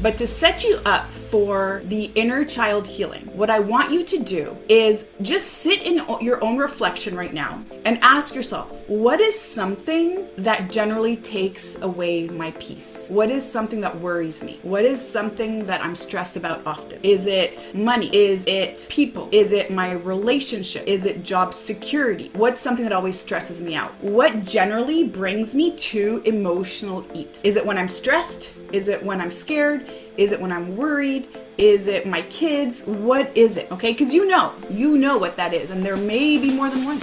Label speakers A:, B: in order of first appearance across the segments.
A: But to set you up for the inner child healing, what I want you to do is just sit in your own reflection right now and ask yourself, what is something that generally takes away my peace? What is something that worries me? What is something that I'm stressed about often? Is it money? Is it people? Is it my relationship? Is it job security? What's something that always stresses me out? What generally brings me to emotional eat? Is it when I'm stressed? Is it when I'm scared? Is it when I'm worried? Is it my kids? What is it? Okay, because you know what that is, and there may be more than one.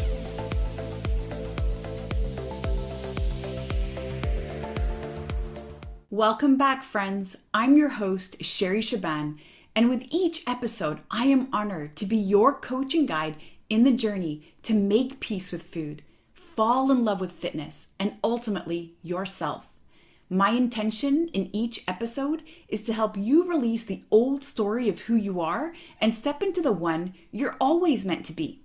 A: Welcome back, friends. I'm your host, Sherry Shaban, and with each episode, I am honored to be your coach and guide in the journey to make peace with food, fall in love with fitness, and ultimately yourself. My intention in each episode is to help you release the old story of who you are and step into the one you're always meant to be.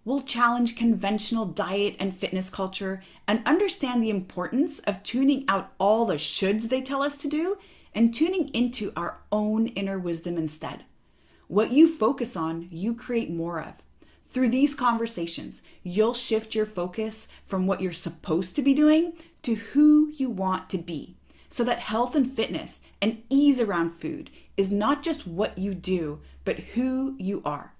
A: We'll challenge conventional diet and fitness culture and understand the importance of tuning out all the shoulds they tell us to do and tuning into our own inner wisdom instead. What you focus on, you create more of. Through these conversations, you'll shift your focus from what you're supposed to be doing to who you want to be, so that health and fitness and ease around food is not just what you do, but who you are.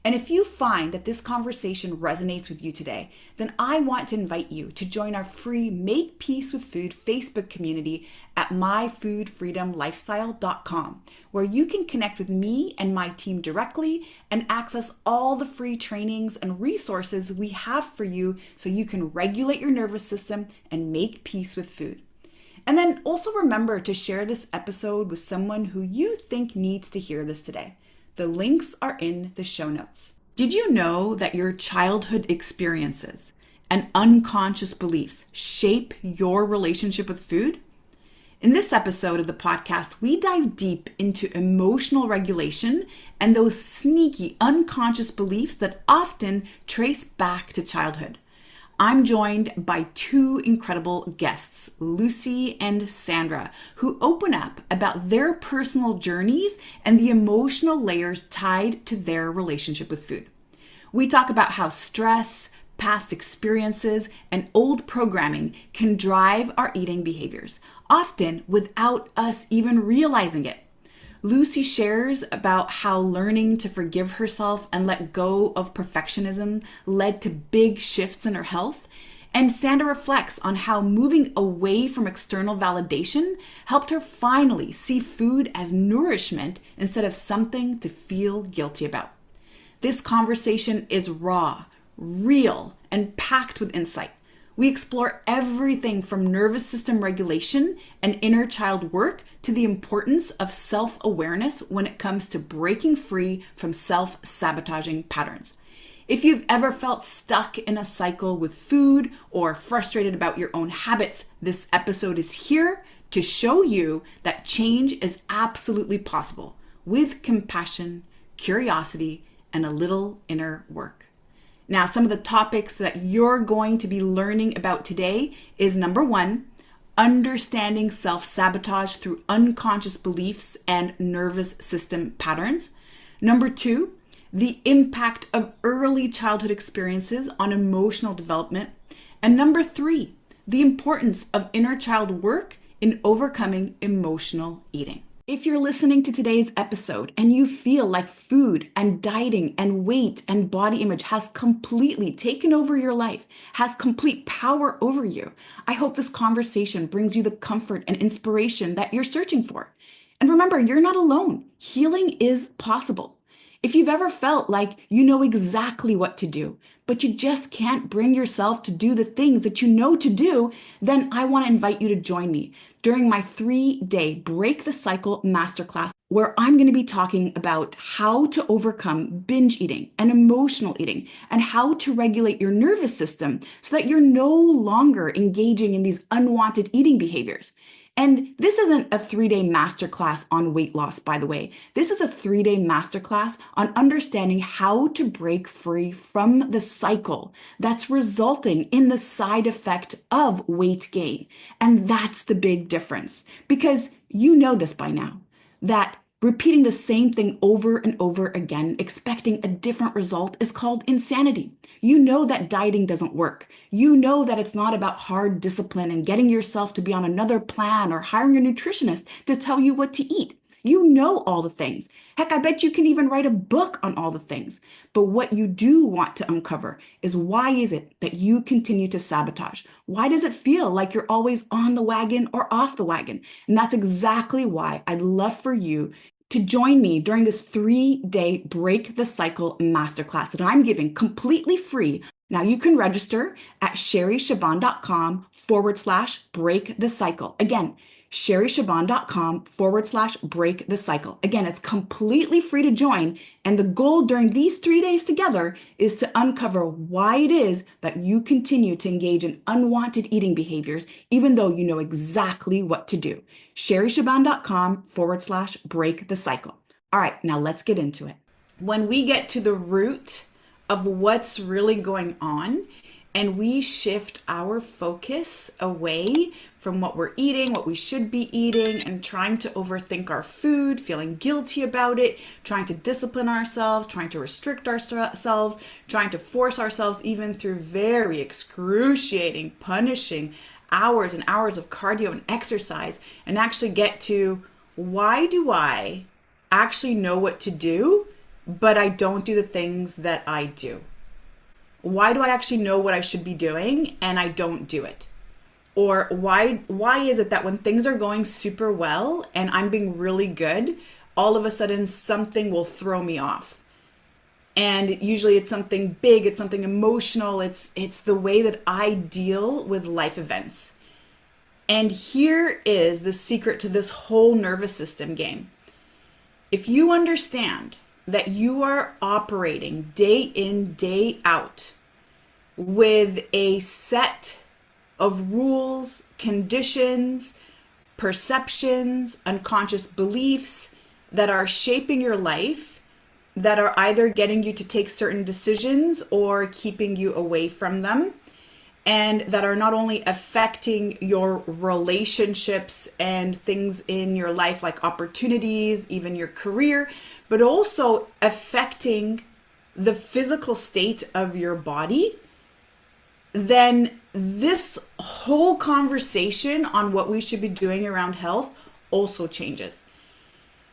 A: And if you find that this conversation resonates with you today, then I want to invite you to join our free Make Peace with Food Facebook community at myfoodfreedomlifestyle.com, where you can connect with me and my team directly and access all the free trainings and resources we have for you so you can regulate your nervous system and make peace with food. And then also remember to share this episode with someone who you think needs to hear this today. The links are in the show notes. Did you know that your childhood experiences and unconscious beliefs shape your relationship with food? In this episode of the podcast, we dive deep into emotional regulation and those sneaky unconscious beliefs that often trace back to childhood. I'm joined by two incredible guests, Lucy and Sandra, who open up about their personal journeys and the emotional layers tied to their relationship with food. We talk about how stress, past experiences, and old programming can drive our eating behaviors, often without us even realizing it. Lucy shares about how learning to forgive herself and let go of perfectionism led to big shifts in her health. And Sandra reflects on how moving away from external validation helped her finally see food as nourishment instead of something to feel guilty about. This conversation is raw, real, and packed with insight. We explore everything from nervous system regulation and inner child work to the importance of self-awareness when it comes to breaking free from self-sabotaging patterns. If you've ever felt stuck in a cycle with food or frustrated about your own habits, this episode is here to show you that change is absolutely possible with compassion, curiosity, and a little inner work. Now, some of the topics that you're going to be learning about today is number one, understanding self-sabotage through unconscious beliefs and nervous system patterns. Number two, the impact of early childhood experiences on emotional development. And number three, the importance of inner child work in overcoming emotional eating. If you're listening to today's episode and you feel like food and dieting and weight and body image has completely taken over your life, has complete power over you, I hope this conversation brings you the comfort and inspiration that you're searching for. And remember, you're not alone. Healing is possible. If you've ever felt like you know exactly what to do, but you just can't bring yourself to do the things that you know to do, then I want to invite you to join me during my 3-day Break the Cycle Masterclass, where I'm going to be talking about how to overcome binge eating and emotional eating and how to regulate your nervous system so that you're no longer engaging in these unwanted eating behaviors. And this isn't a 3-day masterclass on weight loss, by the way. This is a 3-day masterclass on understanding how to break free from the cycle that's resulting in the side effect of weight gain. And that's the big difference, because you know this by now, that repeating the same thing over and over again, expecting a different result, is called insanity. You know that dieting doesn't work. You know that it's not about hard discipline and getting yourself to be on another plan or hiring a nutritionist to tell you what to eat. You know all the things. Heck, I bet you can even write a book on all the things. But what you do want to uncover is, why is it that you continue to sabotage? Why does it feel like you're always on the wagon or off the wagon? And that's exactly why I'd love for you to join me during this 3-day Break the Cycle masterclass that I'm giving completely free. Now you can register at sherryshaban.com/break the cycle. Again, sherryshaban.com/break the cycle. Again, it's completely free to join. And the goal during these 3 days together is to uncover why it is that you continue to engage in unwanted eating behaviors, even though you know exactly what to do. sherryshaban.com/break the cycle. All right, now let's get into it. When we get to the root of what's really going on, and we shift our focus away from what we're eating, what we should be eating, and trying to overthink our food, feeling guilty about it, trying to discipline ourselves, trying to restrict ourselves, trying to force ourselves even through very excruciating, punishing hours and hours of cardio and exercise, and actually get to, why do I actually know what to do, but I don't do the things that I do? Why do I actually know what I should be doing and I don't do it? Or why is it that when things are going super well and I'm being really good, all of a sudden something will throw me off? And usually it's something big, it's something emotional, it's the way that I deal with life events. And here is the secret to this whole nervous system game. If you understand that you are operating day in, day out with a set of rules, conditions, perceptions, unconscious beliefs that are shaping your life, that are either getting you to take certain decisions or keeping you away from them, and that are not only affecting your relationships and things in your life like opportunities, even your career, but also affecting the physical state of your body, then this whole conversation on what we should be doing around health also changes.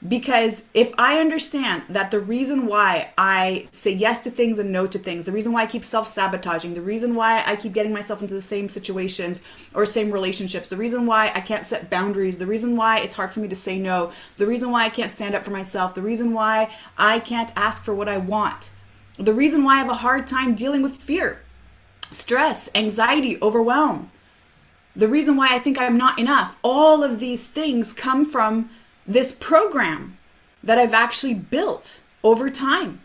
A: Because if I understand that the reason why I say yes to things and no to things, the reason why I keep self-sabotaging, the reason why I keep getting myself into the same situations or same relationships, the reason why I can't set boundaries, the reason why it's hard for me to say no, the reason why I can't stand up for myself, the reason why I can't ask for what I want, the reason why I have a hard time dealing with fear, stress, anxiety, overwhelm, the reason why I think I'm not enough, all of these things come from this program that I've actually built over time.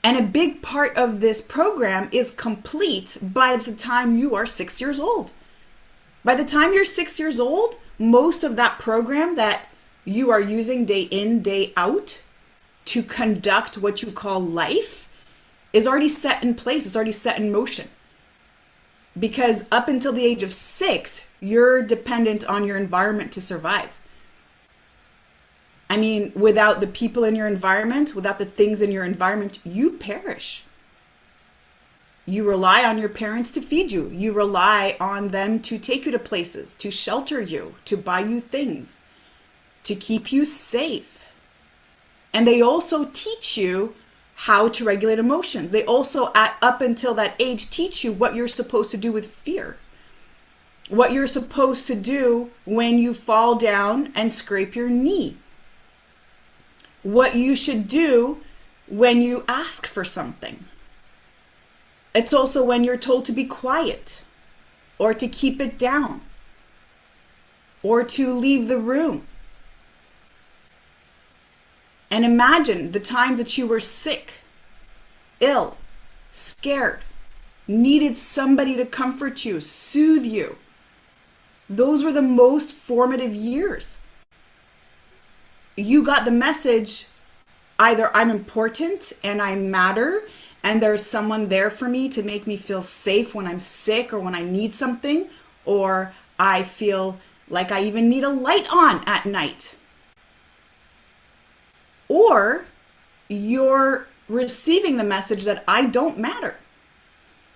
A: And a big part of this program is complete by the time you are 6 years old. By the time you're 6 years old, most of that program that you are using day in, day out to conduct what you call life is already set in place. It's already set in motion. Because up until the age of 6, you're dependent on your environment to survive. I mean, without the people in your environment, without the things in your environment, you perish. You rely on your parents to feed you. You rely on them to take you to places, to shelter you, to buy you things, to keep you safe. And they also teach you how to regulate emotions. They also, up until that age, teach you what you're supposed to do with fear. What you're supposed to do when you fall down and scrape your knee. What you should do when you ask for something. It's also when you're told to be quiet or to keep it down or to leave the room. And imagine the times that you were sick, ill, scared, needed somebody to comfort you, soothe you, those were the most formative years. You got the message, either I'm important and I matter and there's someone there for me to make me feel safe when I'm sick or when I need something, or I feel like I even need a light on at night. Or you're receiving the message that I don't matter.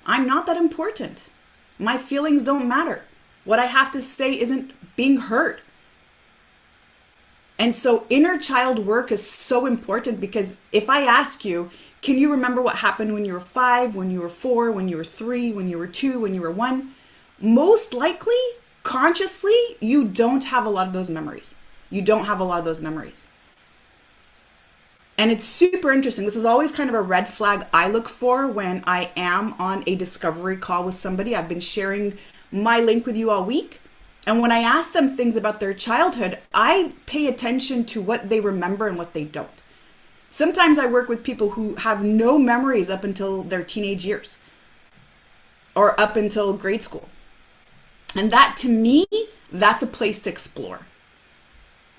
A: I'm not that important. My feelings don't matter. What I have to say isn't being heard. And so inner child work is so important, because if I ask you, can you remember what happened when you were 5, when you were 4, when you were 3, when you were 2, when you were 1? Most likely, consciously, you don't have a lot of those memories. You don't have a lot of those memories. And it's super interesting. This is always kind of a red flag I look for when I am on a discovery call with somebody. I've been sharing my link with you all week. And when I ask them things about their childhood, I pay attention to what they remember and what they don't. Sometimes I work with people who have no memories up until their teenage years or up until grade school. And that, to me, that's a place to explore.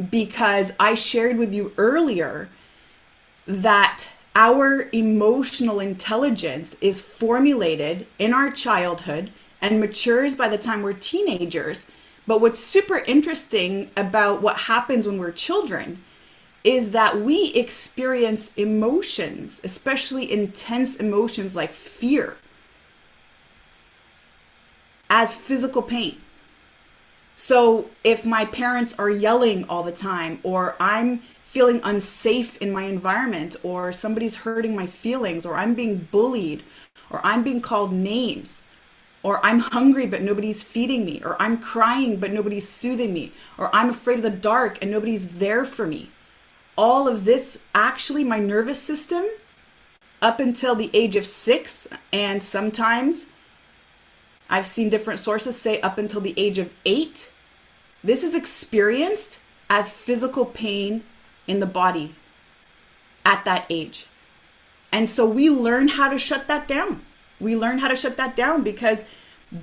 A: Because I shared with you earlier that our emotional intelligence is formulated in our childhood and matures by the time we're teenagers. But what's super interesting about what happens when we're children is that we experience emotions, especially intense emotions like fear, as physical pain. So if my parents are yelling all the time, or I'm feeling unsafe in my environment, or somebody's hurting my feelings, or I'm being bullied, or I'm being called names, or I'm hungry but nobody's feeding me, or I'm crying but nobody's soothing me, or I'm afraid of the dark and nobody's there for me. All of this, actually, my nervous system, up until the age of 6, and sometimes I've seen different sources say up until the age of 8, this is experienced as physical pain in the body at that age. And so we learn how to shut that down. We learn how to shut that down because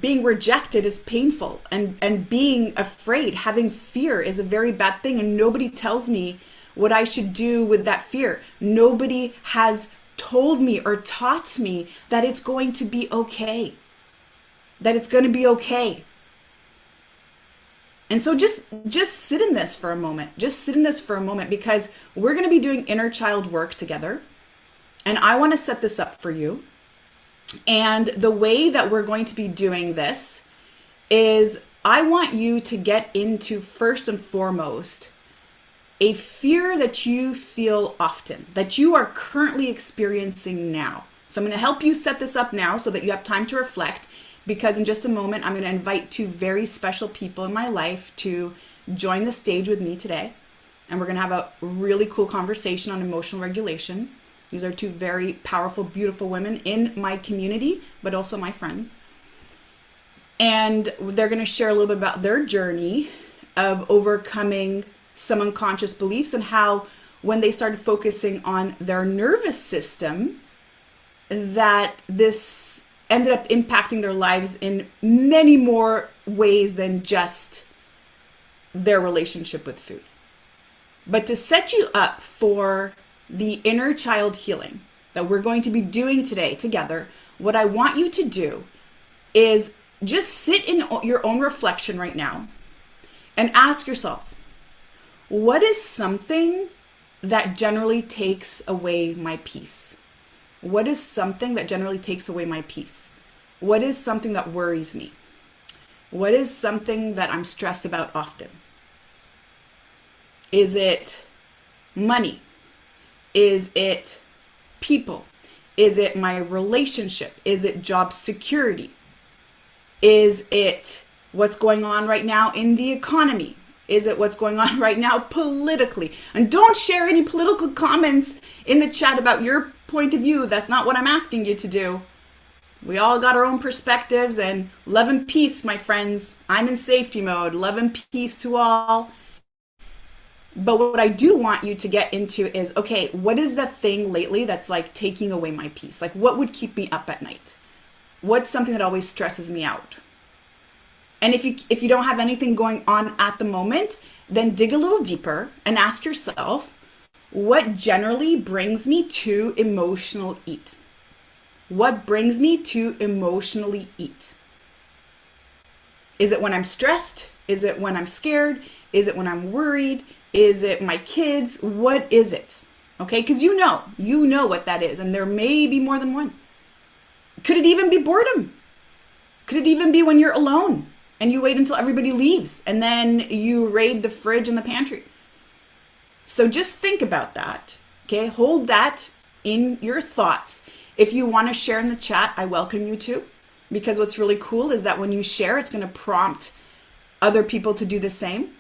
A: being rejected is painful, and being afraid, having fear, is a very bad thing. And nobody tells me what I should do with that fear. Nobody has told me or taught me that it's going to be okay. That it's going to be okay. And so just sit in this for a moment. Just sit in this for a moment, because we're going to be doing inner child work together. And I want to set this up for you. And the way that we're going to be doing this is I want you to get into, first and foremost, a fear that you feel often, that you are currently experiencing now. So I'm going to help you set this up now so that you have time to reflect, because in just a moment, I'm going to invite 2 very special people in my life to join the stage with me today. And we're going to have a really cool conversation on emotional regulation. These are 2 very powerful, beautiful women in my community, but also my friends. And they're going to share a little bit about their journey of overcoming some unconscious beliefs, and how when they started focusing on their nervous system, that this ended up impacting their lives in many more ways than just their relationship with food. But to set you up for the inner child healing that we're going to be doing today together, what I want you to do is just sit in your own reflection right now and ask yourself, what is something that generally takes away my peace? What is something that generally takes away my peace? What is something that worries me? What is something that I'm stressed about often? Is it money? Is it people? Is it my relationship? Is it job security? Is it what's going on right now in the economy? Is it what's going on right now politically? And don't share any political comments in the chat about your point of view. That's not what I'm asking you to do. We all got our own perspectives, and love and peace, my friends. I'm in safety mode. Love and peace to all. But what I do want you to get into is, okay, what is the thing lately that's like taking away my peace? Like, what would keep me up at night? What's something that always stresses me out? And if you don't have anything going on at the moment, then dig a little deeper and ask yourself, what generally brings me to emotional eat? What brings me to emotionally eat? Is it when I'm stressed? Is it when I'm scared? Is it when I'm worried? Is it my kids? What is it? Okay, because you know what that is, and there may be more than one. Could it even be boredom? Could it even be when you're alone and you wait until everybody leaves and then you raid the fridge and the pantry? So just think about that. Okay, hold that in your thoughts. If you want to share in the chat, I welcome you to, because what's really cool is that when you share, it's going to prompt other people to do the same.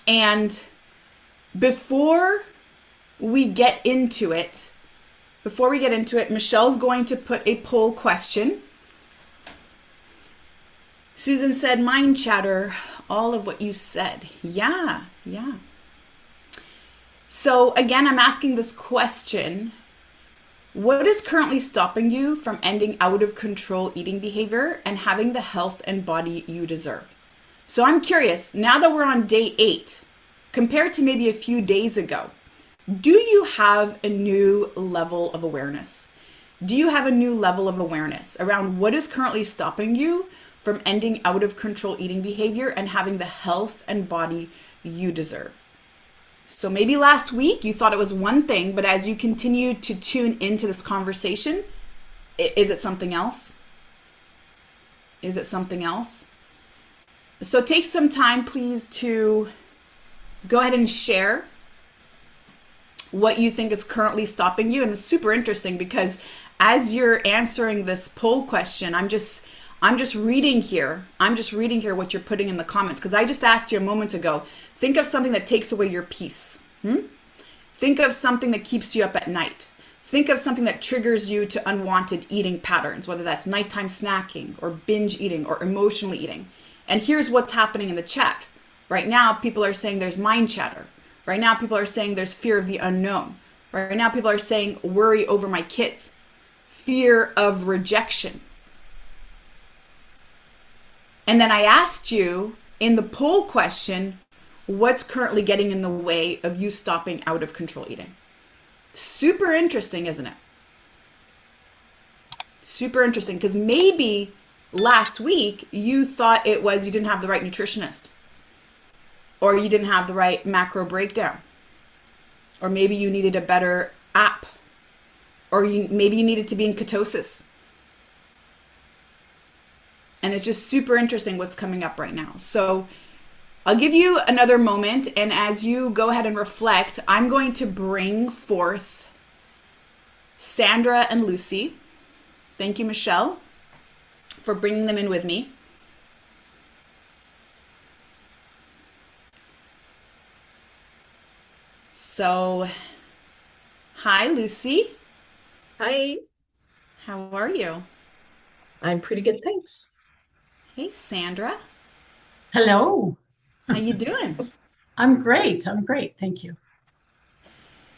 A: And before we get into it, Michelle's going to put a poll question. Susan said, mind chatter, all of what you said. Yeah. So again, I'm asking this question. What is currently stopping you from ending out of control eating behavior and having the health and body you deserve? So I'm curious, now that we're on day 8, compared to maybe a few days ago, do you have a new level of awareness? Do you have a new level of awareness around what is currently stopping you from ending out of control eating behavior and having the health and body you deserve? So maybe last week you thought it was one thing, but as you continue to tune into this conversation, is it something else? Is it something else? So take some time, please, to go ahead and share what you think is currently stopping you. And it's super interesting because as you're answering this poll question, I'm just reading here. I'm just reading here what you're putting in the comments, because I just asked you a moment ago, think of something that takes away your peace. Think of something that keeps you up at night. Think of something that triggers you to unwanted eating patterns, whether that's nighttime snacking or binge eating or emotional eating. And here's what's happening in the chat. Right now, people are saying there's mind chatter. Right now, people are saying there's fear of the unknown. Right now, people are saying worry over my kids, fear of rejection. And then I asked you in the poll question, what's currently getting in the way of you stopping out of control eating? Super interesting, isn't it? Super interesting, because maybe last week you thought it was you didn't have the right nutritionist, or you didn't have the right macro breakdown, or maybe you needed a better app, or maybe you needed to be in ketosis. And it's just super interesting what's coming up right now. So I'll give you another moment, and as you go ahead and reflect, I'm going to bring forth Sandra and Lucy. Thank you, Michelle, for bringing them in with me. So, hi, Lucy.
B: Hi,
A: How are you?
B: I'm pretty good, thanks.
A: Hey, Sandra.
C: Hello.
A: How you doing?
C: I'm great. I'm great. Thank you.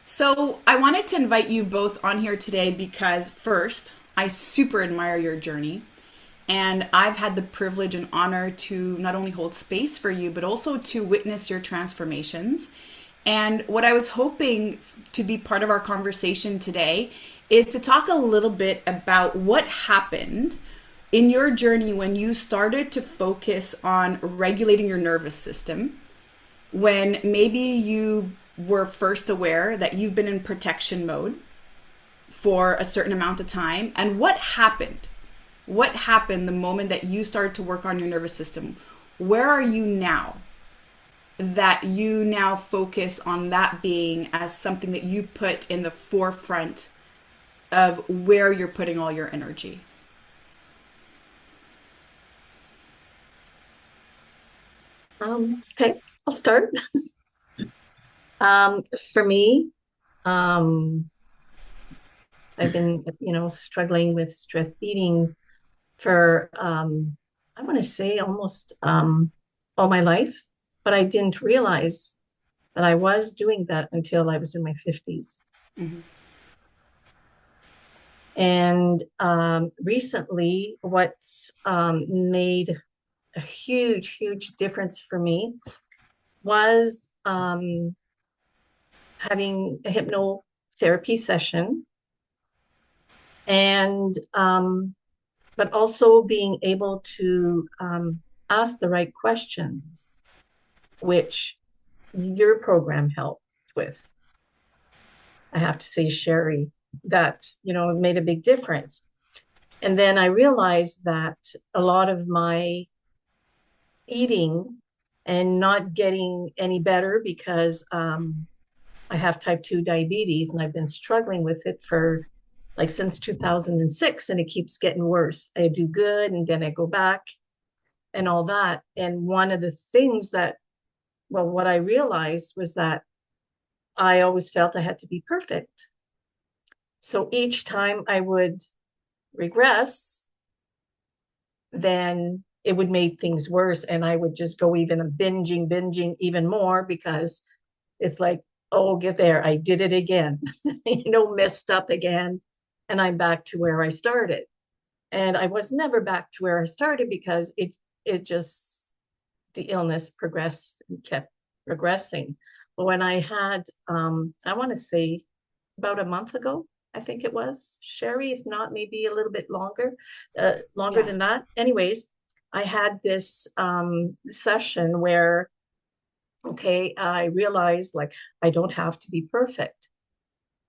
A: So I wanted to invite you both on here today because first, I super admire your journey. And I've had the privilege and honor to not only hold space for you, but also to witness your transformations. And what I was hoping to be part of our conversation today is to talk a little bit about what happened in your journey when you started to focus on regulating your nervous system, when maybe you were first aware that you've been in protection mode for a certain amount of time, and what happened. What happened the moment that you started to work on your nervous system? Where are you now that you now focus on that being as something that you put in the forefront of where you're putting all your energy?
B: Okay, I'll start. For me, um, I've been, struggling with stress eating for, I want to say almost all my life, but I didn't realize that I was doing that until I was in my 50s.
A: Mm-hmm.
B: And recently, what's made a huge, huge difference for me was having a hypnotherapy session, and but also being able to ask the right questions, which your program helped with. I have to say, Sherry, that, it made a big difference. And then I realized that a lot of my eating and not getting any better because I have type 2 diabetes and I've been struggling with it for like since 2006, and it keeps getting worse. I do good and then I go back and all that. And one of the things that, well, what I realized was that I always felt I had to be perfect. So each time I would regress, then it would make things worse. And I would just go even binging even more because it's like, oh, get there. I did it again, messed up again. And I'm back to where I started. And I was never back to where I started because it just, the illness progressed and kept progressing. But when I had, I want to say about a month ago, I think it was, Sherry, if not, maybe a little bit longer
A: Yeah.
B: than that. Anyways, I had this session where, okay, I realized like I don't have to be perfect.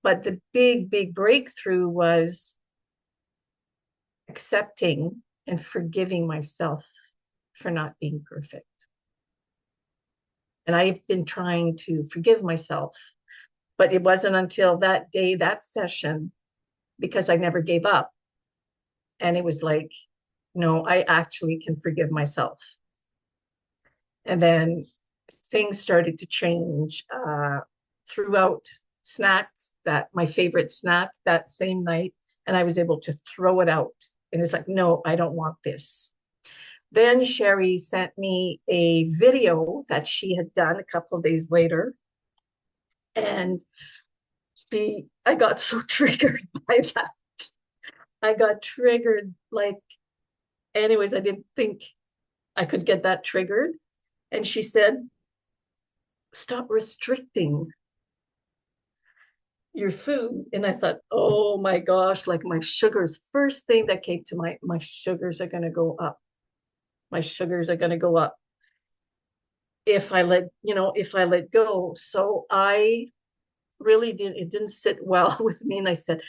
B: But the big, big breakthrough was accepting and forgiving myself for not being perfect. And I've been trying to forgive myself, but it wasn't until that day, that session, because I never gave up. And it was like, no, I actually can forgive myself. And then things started to change throughout snacks, that my favorite snack that same night. And I was able to throw it out. And it's like, no, I don't want this. Then Sherry sent me a video that she had done a couple of days later. And I got so triggered by that. I got triggered like, anyways, I didn't think I could get that triggered. And she said, stop restricting your food. And I thought, oh my gosh, like my sugars, first thing that came to my sugars are going to go up. My sugars are going to go up if I let go. So I really it didn't sit well with me. And I said,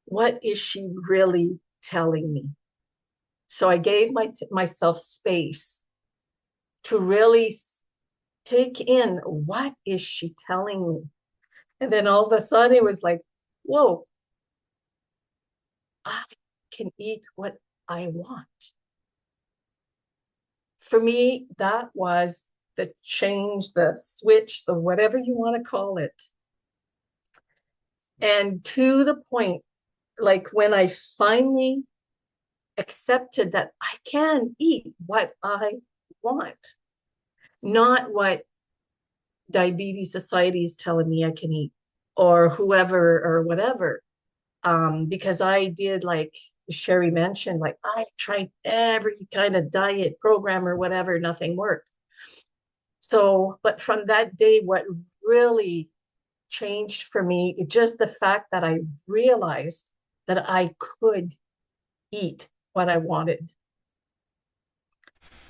B: what is she really telling me? So I gave myself space to really take in, what is she telling me? And then all of a sudden it was like, whoa, I can eat what I want. For me, that was the change, the switch, the whatever you want to call it. And to the point, like when I finally accepted that I can eat what I want, not what diabetes society is telling me I can eat, or whoever or whatever. Because I did, like Sherry mentioned, like I tried every kind of diet program or whatever, nothing worked. So, but from that day, what really changed for me, it just the fact that I realized that I could eat what I wanted.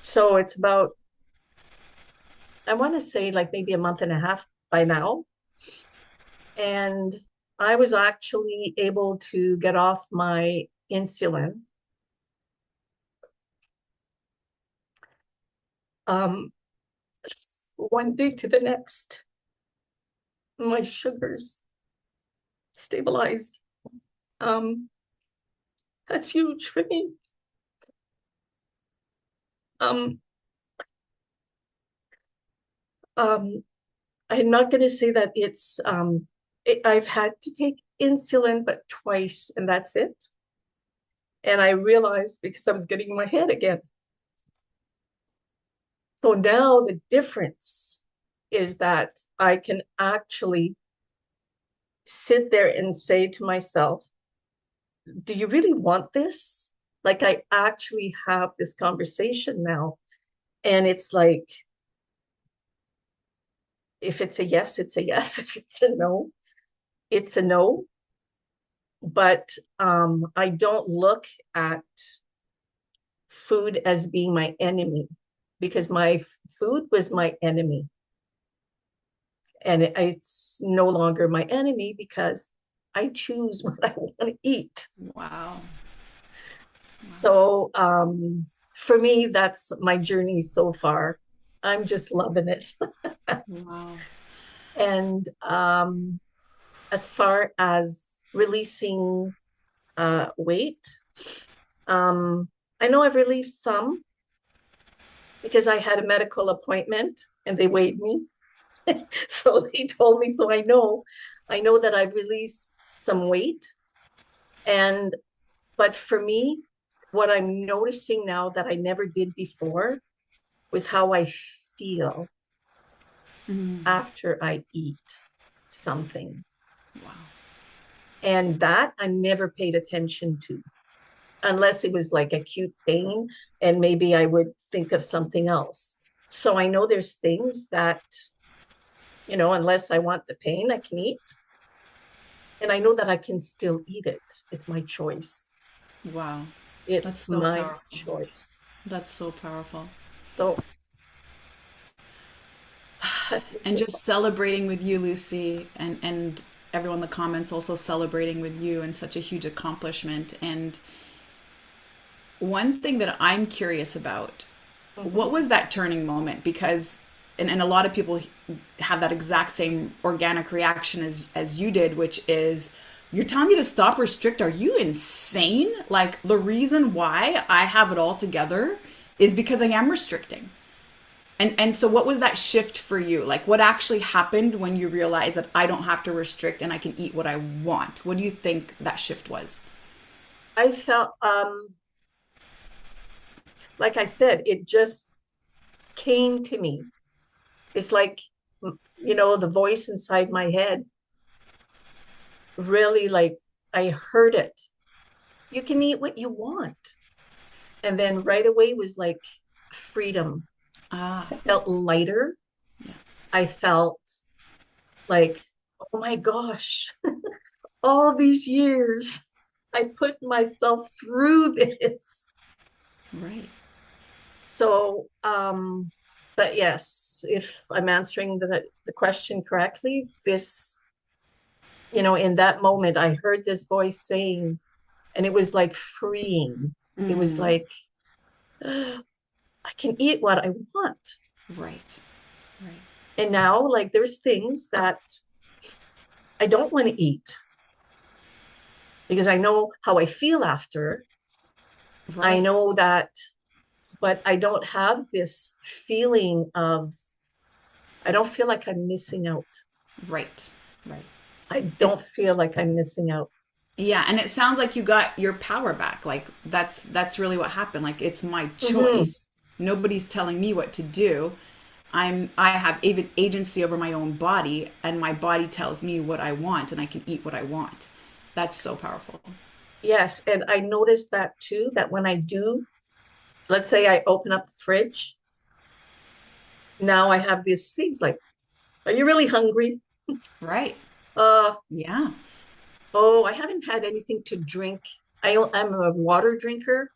B: So it's about, I want to say like maybe a month and a half by now. And I was actually able to get off my insulin. One day to the next, my sugars stabilized. That's huge for me. Um, um, I'm not going to say that I've had to take insulin, but twice, and that's it. And I realized because I was getting in my head again. So now the difference is that I can actually sit there and say to myself, do you really want this? Like I actually have this conversation now. And it's like, if it's a yes, it's a yes. If it's a no, it's a no. But I don't look at food as being my enemy, because my food was my enemy. And it's no longer my enemy because I choose what I want to eat.
A: Wow.
B: So for me, that's my journey so far. I'm just loving it.
A: Wow.
B: And as far as releasing weight, I know I've released some because I had a medical appointment and they weighed me. So they told me, so I know that I've released some weight. And but for me, what I'm noticing now that I never did before was how I feel after I eat something.
A: Wow.
B: And that I never paid attention to, unless it was like acute pain, and maybe I would think of something else. So I know there's things that, unless I want the pain, I can eat. And I know that I can still eat it. It's my choice.
A: Wow. That's
B: It's
A: so
B: my
A: powerful.
B: choice.
A: That's so powerful.
B: So that's
A: And
B: it.
A: just celebrating with you, Lucy, and everyone in the comments also celebrating with you, and such a huge accomplishment. And one thing that I'm curious about, what
B: Mhm.
A: was that turning moment? Because and a lot of people have that exact same organic reaction as you did, which is, you're telling me to stop, restrict? Are you insane? Like, the reason why I have it all together is because I am restricting. And so what was that shift for you? Like, what actually happened when you realized that I don't have to restrict and I can eat what I want? What do you think that shift was?
B: I felt, like I said, it just came to me. It's like, the voice inside my head really, like, I heard it. You can eat what you want. And then right away was like freedom.
A: Ah,
B: I felt lighter.
A: yeah,
B: I felt like, oh my gosh, all these years I put myself through this.
A: right.
B: So, but yes, if I'm answering the question correctly, in that moment, I heard this voice saying, and it was like freeing. It was
A: Mm,
B: like, I can eat what I want.
A: right, right,
B: And now, like, there's things that I don't want to eat because I know how I feel after. I
A: right,
B: know that, but I don't have this feeling of, I don't feel like I'm missing out.
A: right, right.
B: I
A: It,
B: don't feel like I'm missing out.
A: yeah, and it sounds like you got your power back. Like, that's really what happened. Like, it's my
B: Mm-hmm.
A: choice. Nobody's telling me what to do. I have even agency over my own body, and my body tells me what I want, and I can eat what I want. That's so powerful.
B: Yes. And I noticed that too, that when I do, let's say I open up the fridge, now I have these things like, are you really hungry?
A: Right.
B: Uh,
A: Yeah.
B: oh, I haven't had anything to drink. I'm a water drinker,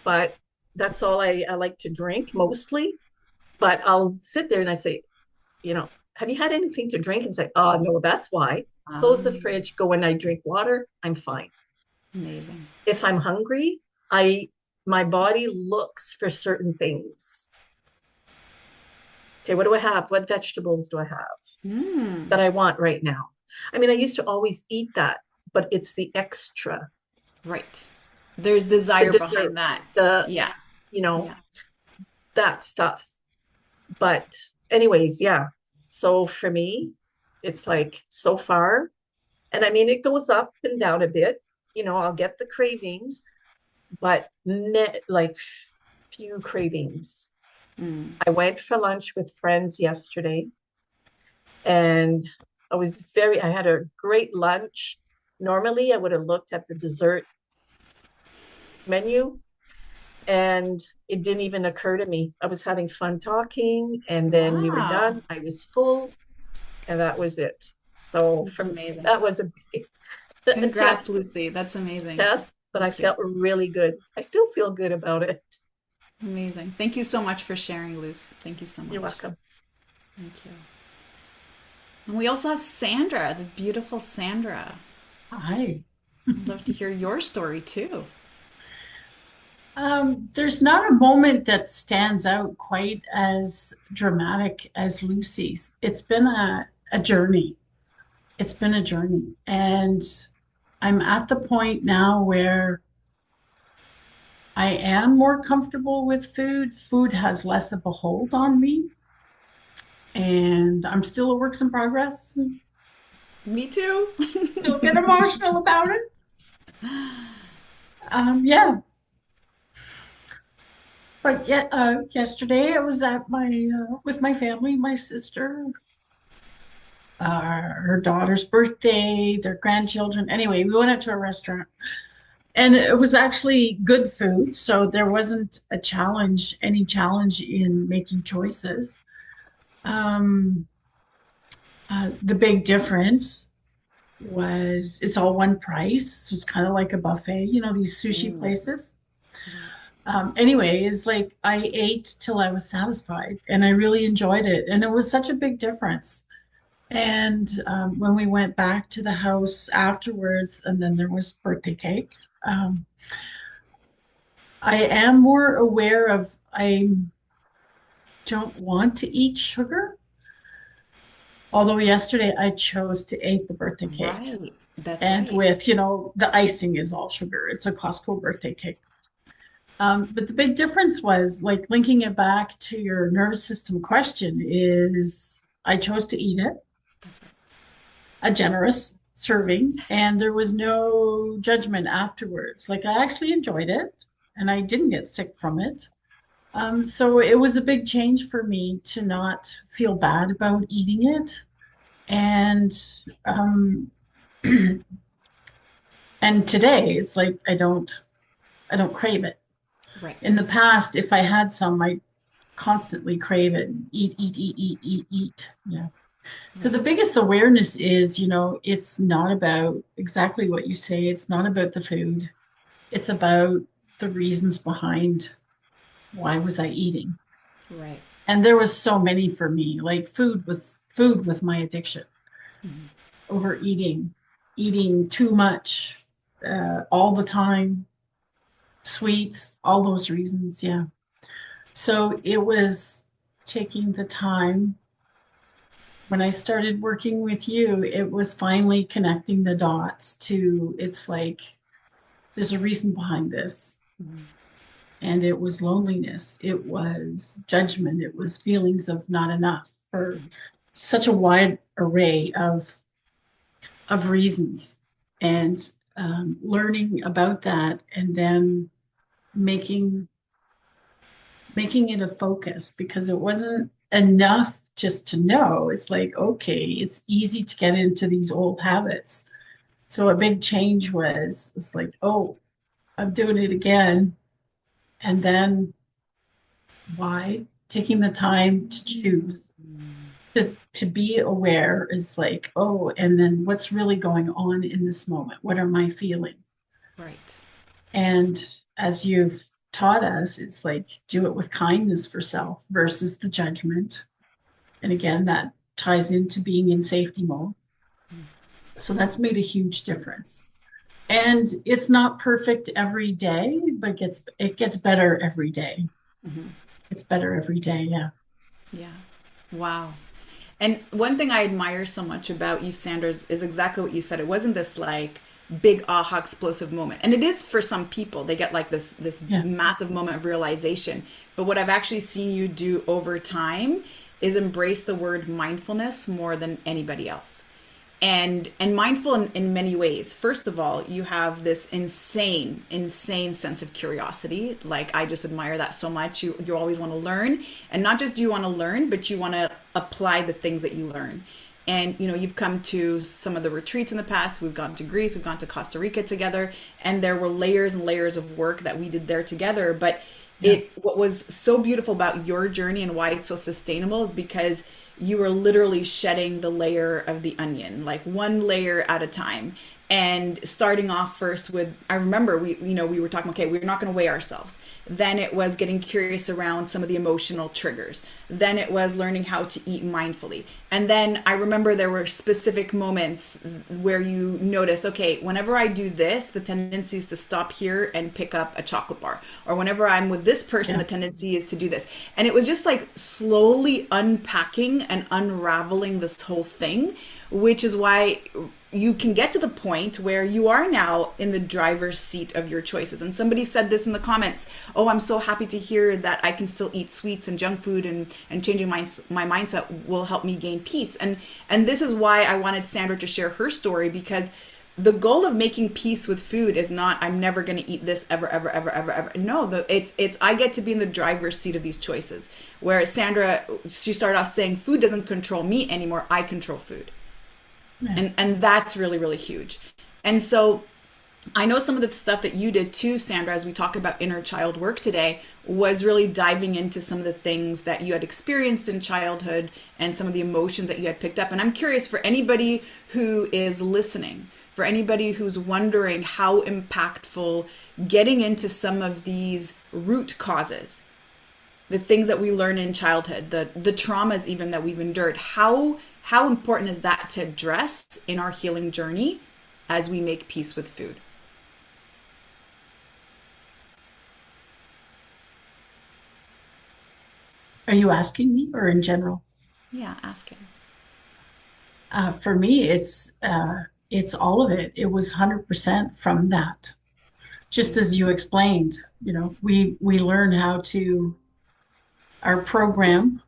B: but that's all I like to drink mostly. But I'll sit there and I say, have you had anything to drink? And say, oh, no, that's why. Close the fridge, go and I drink water. I'm fine.
A: Amazing.
B: If I'm hungry, I my body looks for certain things. Okay, what do I have? What vegetables do I have
A: Mm,
B: that I want right now? I mean, I used to always eat that, but it's the extra,
A: right. There's
B: the
A: desire behind that.
B: desserts, the,
A: Yeah.
B: you know,
A: Yeah.
B: that stuff. But anyways, yeah. So for me, it's like so far, and I mean, it goes up and down a bit. I'll get the cravings, but like few cravings.
A: Mm,
B: I went for lunch with friends yesterday and I had a great lunch. Normally, I would have looked at the dessert menu, and it didn't even occur to me. I was having fun talking, and then we were
A: Wow.
B: done. I was full, and that was it. So
A: That's
B: from
A: amazing.
B: that was a big a
A: Congrats,
B: test,
A: Lucy. That's amazing.
B: test, but I
A: Thank you.
B: felt really good. I still feel good about it.
A: Amazing. Thank you so much for sharing, Luce. Thank you so
B: You're
A: much.
B: welcome.
A: Thank you. And we also have Sandra, the beautiful Sandra.
C: Hi.
A: I'd love to hear your story too.
C: There's not a moment that stands out quite as dramatic as Lucy's. It's been a journey. It's been a journey. And I'm at the point now where I am more comfortable with food. Food has less of a hold on me. And I'm still a work in progress.
A: Me too.
C: Still get emotional about it. Yeah. But yet, yesterday I was at my with my family, my sister, her daughter's birthday, their grandchildren. Anyway, we went out to a restaurant, and it was actually good food, so there wasn't any challenge in making choices. Um, the big difference was it's all one price, so it's kind of like a buffet, these sushi
A: Mm,
C: places.
A: right.
C: Anyway, it's like I ate till I was satisfied and I really enjoyed it. And it was such a big difference. And when we went back to the house afterwards, and then there was birthday cake, um, I am more aware of I don't want to eat sugar. Although yesterday I chose to eat the birthday cake.
A: Right. That's
C: And
A: right.
C: with, the icing is all sugar. It's a Costco birthday cake. But the big difference was like linking it back to your nervous system question is I chose to eat it,
A: That's right.
C: a generous serving, and there was no judgment afterwards. Like I actually enjoyed it and I didn't get sick from it. So it was a big change for me to not feel bad about eating it. And um, and today it's like I don't crave it.
A: Right.
C: In the past, if I had some, I constantly crave it. Eat, eat, eat, eat, eat, eat. Yeah. So
A: Right.
C: the biggest awareness is, it's not about exactly what you say. It's not about the food. It's about the reasons behind why was I eating.
A: Right.
C: And there was so many for me. Like food was my addiction.
A: Mhm.
C: Overeating, eating too much, all the time, sweets, all those reasons. Yeah. So it was taking the time when I started working with you, it was finally connecting the dots to it's like there's a reason behind this.
A: Mhm.
C: And it was loneliness, it was judgment, it was feelings of not enough for such a wide array of reasons. And learning about that and then making making it a focus because it wasn't enough just to know. It's like, okay, it's easy to get into these old habits. So a big change was it's like, oh, I'm doing it again. And then why? Taking the time to choose to be aware is like, oh, and then what's really going on in this moment? What am I feeling?
A: Right.
C: And as you've taught us, it's like do it with kindness for self versus the judgment. And again, that ties into being in safety mode. So that's made a huge difference. And it's not perfect every day, but it gets better every day.
A: Mhm.
C: It's better every day. Yeah.
A: Yeah. Wow. And one thing I admire so much about you, Sanders, is exactly what you said. It wasn't this like big aha explosive moment. And it is for some people. They get like this
C: Yeah.
A: massive moment of realization. But what I've actually seen you do over time is embrace the word mindfulness more than anybody else. And mindful in many ways. First of all, you have this insane sense of curiosity. Like I just admire that so much. You always want to learn, and not just do you want to learn, but you want to apply the things that you learn. And you've come to some of the retreats in the past. We've gone to Greece, we've gone to Costa Rica together, and there were layers and layers of work that we did there together. But
C: Yeah.
A: What was so beautiful about your journey and why it's so sustainable is because you are literally shedding the layer of the onion, like one layer at a time. And starting off first with, I remember we were talking, okay, we're not going to weigh ourselves. Then it was getting curious around some of the emotional triggers. Then it was learning how to eat mindfully. And then I remember there were specific moments where you noticed, okay, whenever I do this, the tendency is to stop here and pick up a chocolate bar. Or whenever I'm with this person,
C: Yeah.
A: the tendency is to do this. And it was just like slowly unpacking and unraveling this whole thing, which is why you can get to the point where you are now in the driver's seat of your choices. And somebody said this in the comments, oh, I'm so happy to hear that I can still eat sweets and junk food, and changing my mindset will help me gain peace. And this is why I wanted Sandra to share her story, because the goal of making peace with food is not I'm never going to eat this ever ever ever ever ever. No, it's I get to be in the driver's seat of these choices. Where Sandra, she started off saying food doesn't control me anymore, I control food.
C: Yeah.
A: And that's really really huge. And so I know some of the stuff that you did too, Sandra, as we talk about inner child work today, was really diving into some of the things that you had experienced in childhood and some of the emotions that you had picked up. And I'm curious, for anybody who is listening, for anybody who's wondering how impactful getting into some of these root causes, the things that we learn in childhood, the traumas even that we've endured, how important is that to address in our healing journey as we make peace with food?
C: Are you asking me or in general?
A: Yeah, asking.
C: For me, it's all of it. It was 100% from that. Just as you explained, we learn how to our program,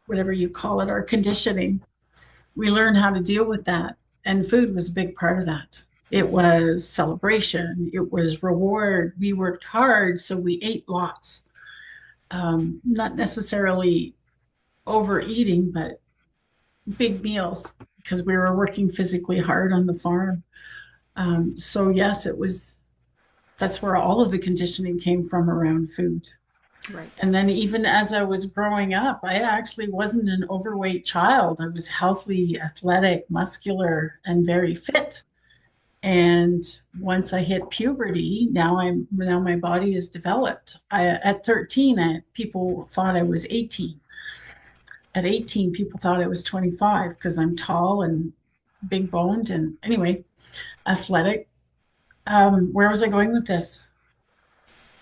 C: whatever you call it, our conditioning. We learn how to deal with that, and food was a big part of that. It was celebration. It was reward. We worked hard, so we ate lots. Not necessarily overeating, but big meals because we were working physically hard on the farm. So yes, that's where all of the conditioning came from around food.
A: Right.
C: And then even as I was growing up, I actually wasn't an overweight child. I was healthy, athletic, muscular, and very fit. And once I hit puberty, now my body is developed. At 13, people thought I was 18. At 18, people thought I was 25 because I'm tall and big boned and anyway, athletic. Where was I going with this?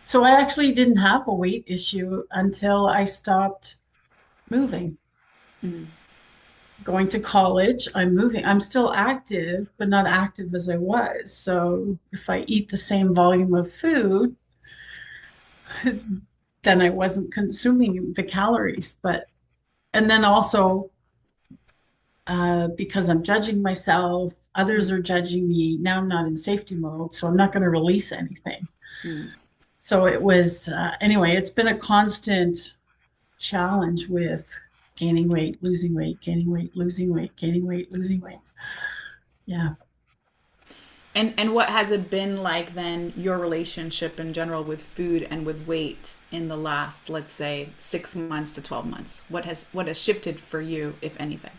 C: So I actually didn't have a weight issue until I stopped moving.
A: Mm.
C: Going to college, I'm moving. I'm still active, but not active as I was. So if I eat the same volume of food, then I wasn't consuming the calories. And then also because I'm judging myself, others are judging me. Now I'm not in safety mode, so I'm not going to release anything.
A: Mm.
C: So it was, anyway, it's been a constant challenge with gaining weight, losing weight, gaining weight, losing weight, gaining weight, losing weight. Yeah.
A: And what has it been like then, your relationship in general with food and with weight in the last, let's say, 6 months to 12 months? What has shifted for you, if anything?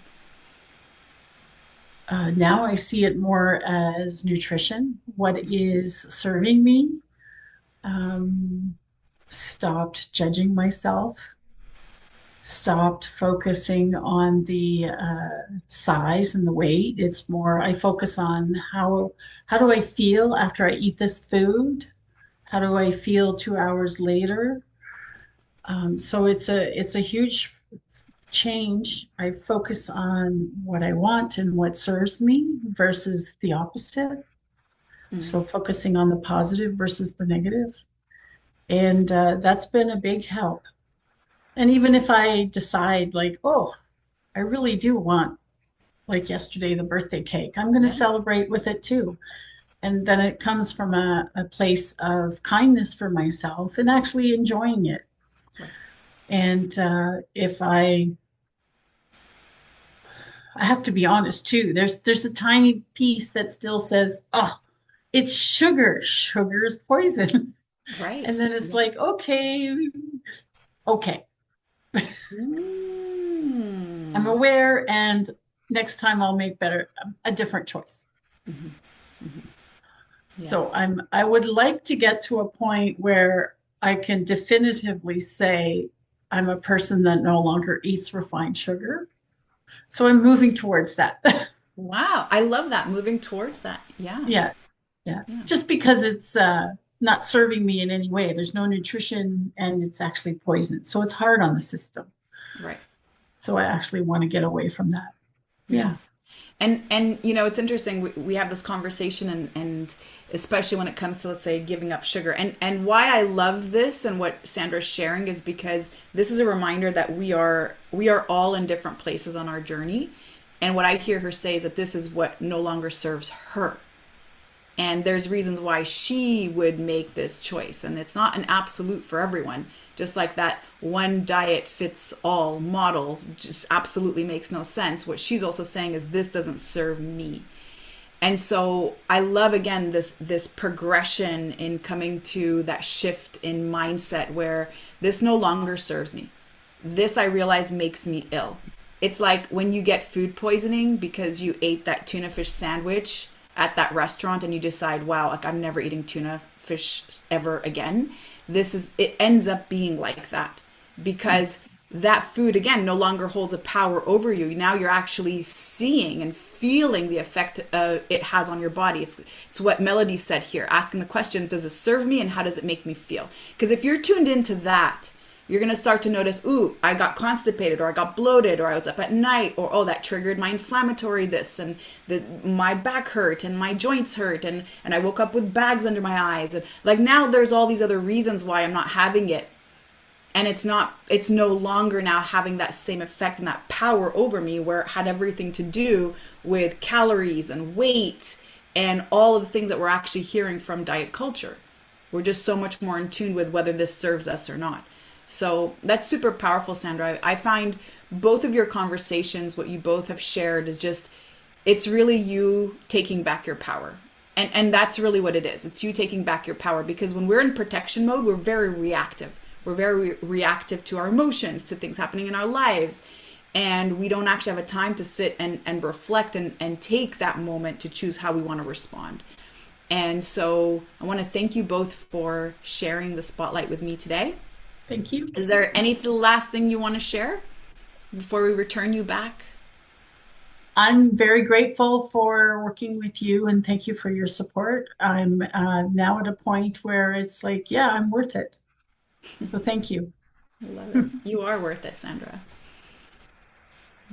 C: Now I see it more as nutrition, what is serving me. Um, Stopped judging myself, stopped focusing on the size and the weight. It's more I focus on how do I feel after I eat this food? How do I feel 2 hours later? So it's a huge change. I focus on what I want and what serves me versus the opposite.
A: Mm.
C: So focusing on the positive versus the negative. And that's been a big help. And even if I decide, like, oh, I really do want, like yesterday, the birthday cake, I'm going to
A: Yeah.
C: celebrate with it too. And then it comes from a place of kindness for myself and actually enjoying it.
A: Right.
C: And if I have to be honest too, there's a tiny piece that still says, oh, it's sugar. Sugar is poison.
A: Right.
C: And then it's like, okay, okay, I'm
A: Mm.
C: aware, and next time I'll make a different choice.
A: Mhm. Mhm. Yeah.
C: So I would like to get to a point where I can definitively say I'm a person that no longer eats refined sugar. So I'm moving towards that.
A: Wow. I love that. Moving towards that. Yeah.
C: Yeah, yeah.
A: Yeah.
C: Just because it's not serving me in any way. There's no nutrition and it's actually poison. So it's hard on the system.
A: Right.
C: So I actually want to get away from that. Yeah.
A: Yeah. And you know, it's interesting. We have this conversation, and especially when it comes to, let's say, giving up sugar. And why I love this and what Sandra's sharing is because this is a reminder that we are all in different places on our journey. And what I hear her say is that this is what no longer serves her. And there's reasons why she would make this choice, and it's not an absolute for everyone. Just like that one diet fits all model just absolutely makes no sense. What she's also saying is this doesn't serve me. And so I love, again, this progression in coming to that shift in mindset where this no longer serves me. This, I realize, makes me ill. It's like when you get food poisoning because you ate that tuna fish sandwich at that restaurant and you decide, wow, like I'm never eating tuna fish ever again. It ends up being like that because that food, again, no longer holds a power over you. Now you're actually seeing and feeling the effect it has on your body. It's what Melody said here, asking the question, does it serve me and how does it make me feel? Because if you're tuned into that, you're going to start to notice, ooh, I got constipated, or I got bloated, or I was up at night, or oh, that triggered my inflammatory this, and my back hurt, and my joints hurt, and I woke up with bags under my eyes. And like now there's all these other reasons why I'm not having it. And it's no longer now having that same effect and that power over me where it had everything to do with calories and weight and all of the things that we're actually hearing from diet culture. We're just so much more in tune with whether this serves us or not. So that's super powerful, Sandra. I find both of your conversations, what you both have shared, is just, it's really you taking back your power. And that's really what it is. It's you taking back your power because when we're in protection mode, we're very reactive. We're very reactive to our emotions, to things happening in our lives. And we don't actually have a time to sit and reflect and take that moment to choose how we want to respond. And so I want to thank you both for sharing the spotlight with me today.
C: Thank you.
A: Is there any last thing you want to share before we return you back?
C: I'm very grateful for working with you and thank you for your support. I'm now at a point where it's like, yeah, I'm worth it. So thank you.
A: I love it. You are worth it, Sandra.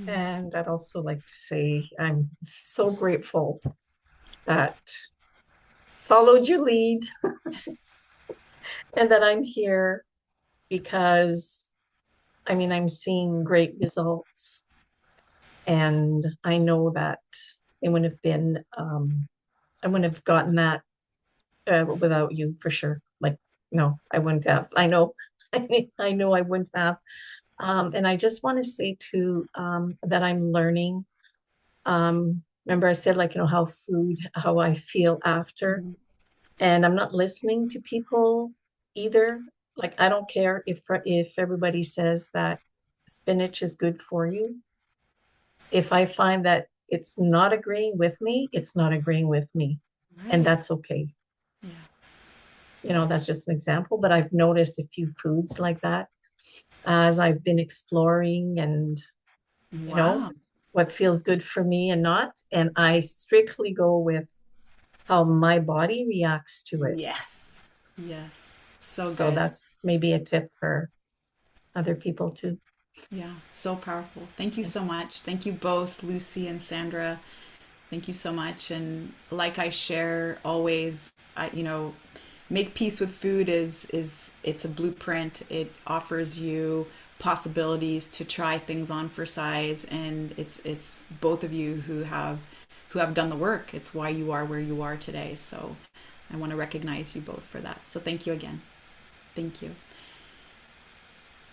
B: And I'd also like to say I'm so grateful that followed your lead and that I'm here because I mean, I'm seeing great results. And I know that it wouldn't have been, I wouldn't have gotten that without you for sure. Like, no, I wouldn't have. I know, I know I wouldn't have. And I just want to say too, that I'm learning. Remember I said like, how I feel after,
A: Mhm.
B: and I'm not listening to people either. Like, I don't care if everybody says that spinach is good for you. If I find that it's not agreeing with me, it's not agreeing with me. And
A: Right.
B: that's okay.
A: Yeah.
B: That's just an example, but I've noticed a few foods like that as I've been exploring and, you know,
A: Wow.
B: what feels good for me and not. And I strictly go with how my body reacts to it.
A: Yes. Yes. So
B: So
A: good.
B: that's maybe a tip for other people too.
A: Yeah. So powerful. Thank you so much. Thank you both, Lucy and Sandra. Thank you so much. And like I share always, make peace with food is it's a blueprint. It offers you possibilities to try things on for size, and it's both of you who have done the work. It's why you are where you are today. So I want to recognize you both for that. So thank you again. Thank you.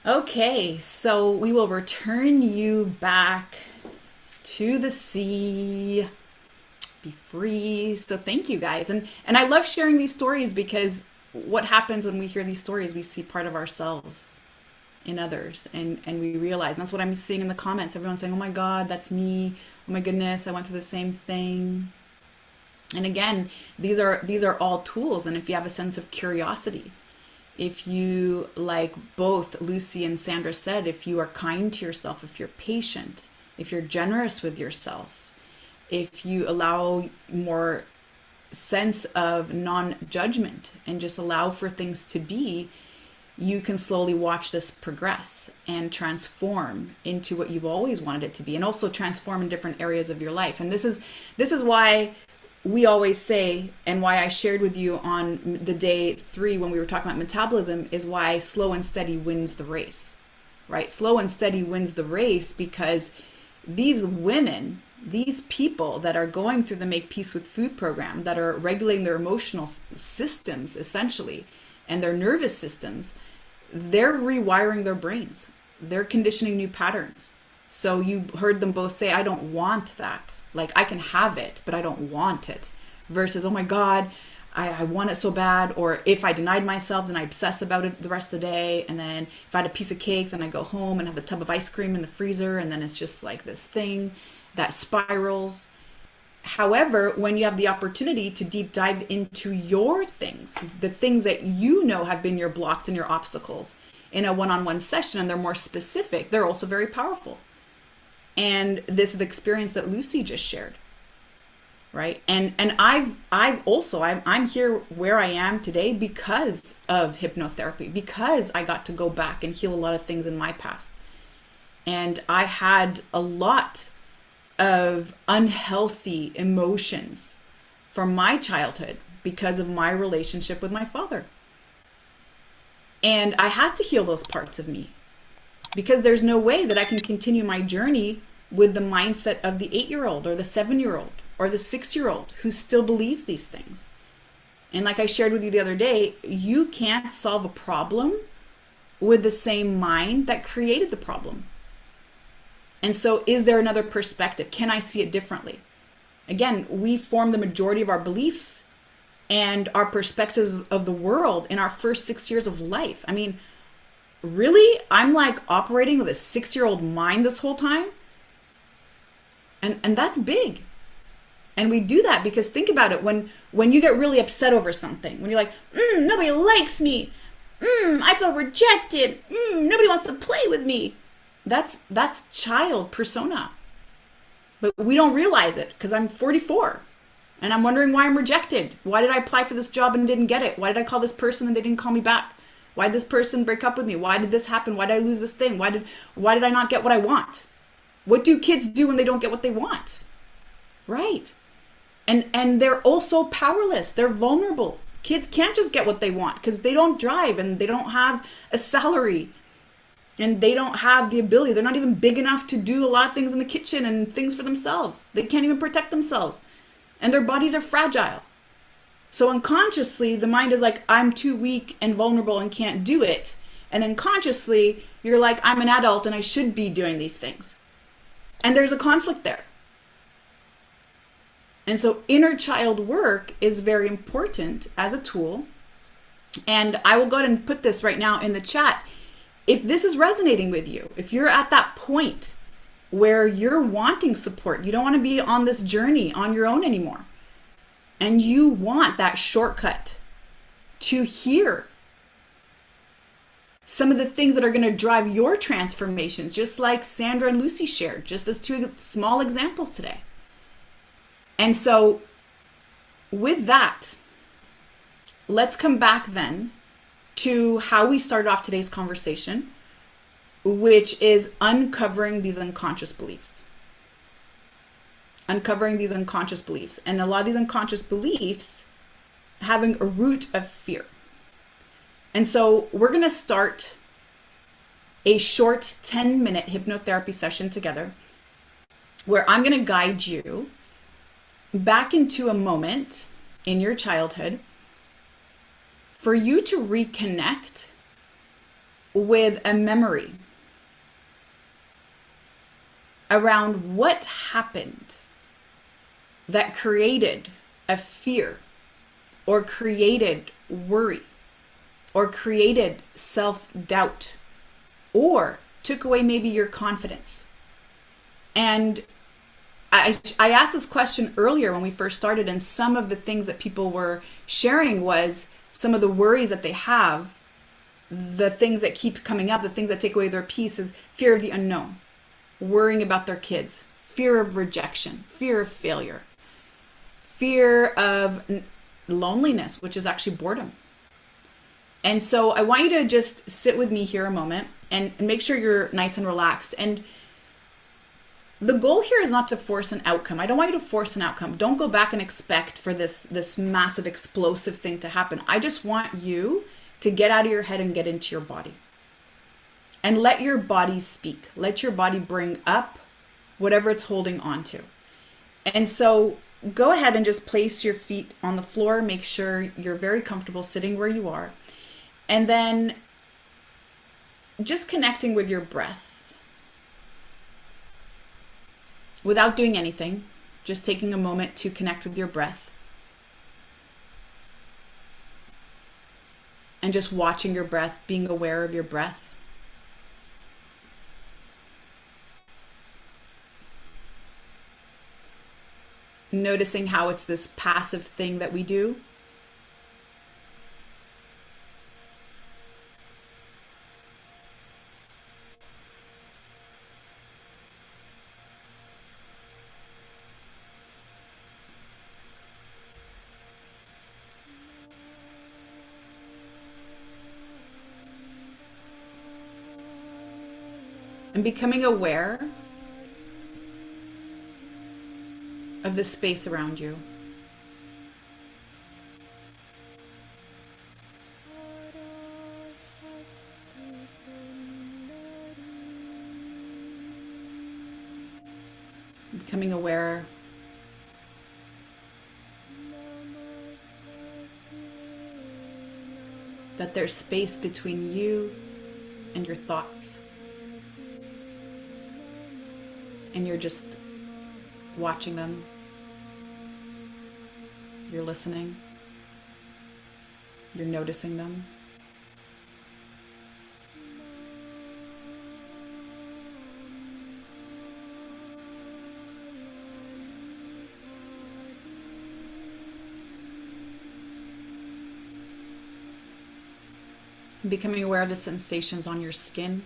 A: Okay, so we will return you back to the sea. Be free. So thank you guys. And I love sharing these stories because what happens when we hear these stories? We see part of ourselves in others, and we realize, and that's what I'm seeing in the comments. Everyone's saying, oh my God, that's me. Oh my goodness, I went through the same thing. And again, these are all tools. And if you have a sense of curiosity, if you, like both Lucy and Sandra said, if you are kind to yourself, if you're patient, if you're generous with yourself, if you allow more sense of non-judgment and just allow for things to be, you can slowly watch this progress and transform into what you've always wanted it to be, and also transform in different areas of your life. And this is why we always say, and why I shared with you on the day 3 when we were talking about metabolism, is why slow and steady wins the race, right? Slow and steady wins the race, because these women, these people that are going through the Make Peace with Food program, that are regulating their emotional systems essentially, and their nervous systems, they're rewiring their brains. They're conditioning new patterns. So you heard them both say, I don't want that. Like, I can have it, but I don't want it. Versus, oh my God, I want it so bad. Or if I denied myself, then I obsess about it the rest of the day. And then if I had a piece of cake, then I go home and have the tub of ice cream in the freezer. And then it's just like this thing that spirals. However, when you have the opportunity to deep dive into your things, the things that you know have been your blocks and your obstacles in a one-on-one session, and they're more specific, they're also very powerful. And this is the experience that Lucy just shared, right? And I'm here where I am today because of hypnotherapy, because I got to go back and heal a lot of things in my past. And I had a lot of unhealthy emotions from my childhood because of my relationship with my father. And I had to heal those parts of me, because there's no way that I can continue my journey with the mindset of the 8-year-old or the 7-year-old or the 6-year-old who still believes these things. And like I shared with you the other day, you can't solve a problem with the same mind that created the problem. And so is there another perspective? Can I see it differently? Again, we form the majority of our beliefs and our perspectives of the world in our first 6 years of life. I mean, really? I'm like operating with a 6-year-old mind this whole time? And that's big. And we do that because, think about it, when you get really upset over something, when you're like, nobody likes me, I feel rejected, nobody wants to play with me. That's child persona. But we don't realize it, because I'm 44 and I'm wondering why I'm rejected. Why did I apply for this job and didn't get it? Why did I call this person and they didn't call me back? Why did this person break up with me? Why did this happen? Why did I lose this thing? Why did I not get what I want? What do kids do when they don't get what they want? Right. And they're also powerless. They're vulnerable. Kids can't just get what they want because they don't drive and they don't have a salary and they don't have the ability. They're not even big enough to do a lot of things in the kitchen and things for themselves. They can't even protect themselves. And their bodies are fragile. So unconsciously, the mind is like, I'm too weak and vulnerable and can't do it. And then consciously, you're like, I'm an adult and I should be doing these things. And there's a conflict there. And so inner child work is very important as a tool. And I will go ahead and put this right now in the chat. If this is resonating with you, if you're at that point where you're wanting support, you don't want to be on this journey on your own anymore, and you want that shortcut to hear some of the things that are going to drive your transformations, just like Sandra and Lucy shared, just as 2 small examples today. And so with that, let's come back then to how we started off today's conversation, which is uncovering these unconscious beliefs. Uncovering these unconscious beliefs. And a lot of these unconscious beliefs having a root of fear. And so we're going to start a short 10-minute hypnotherapy session together where I'm going to guide you back into a moment in your childhood for you to reconnect with a memory around what happened that created a fear or created worry or created self-doubt, or took away maybe your confidence. And I asked this question earlier when we first started, and some of the things that people were sharing was some of the worries that they have, the things that keep coming up, the things that take away their peace is fear of the unknown, worrying about their kids, fear of rejection, fear of failure, fear of loneliness, which is actually boredom. And so I want you to just sit with me here a moment and make sure you're nice and relaxed. And the goal here is not to force an outcome. I don't want you to force an outcome. Don't go back and expect for this massive explosive thing to happen. I just want you to get out of your head and get into your body. And let your body speak. Let your body bring up whatever it's holding on to. And so go ahead and just place your feet on the floor. Make sure you're very comfortable sitting where you are. And then just connecting with your breath. Without doing anything, just taking a moment to connect with your breath. And just watching your breath, being aware of your breath. Noticing how it's this passive thing that we do. And becoming aware of the space around you. Becoming aware that there's space between you and your thoughts. And you're just watching them. You're listening. You're noticing them. Becoming aware of the sensations on your skin.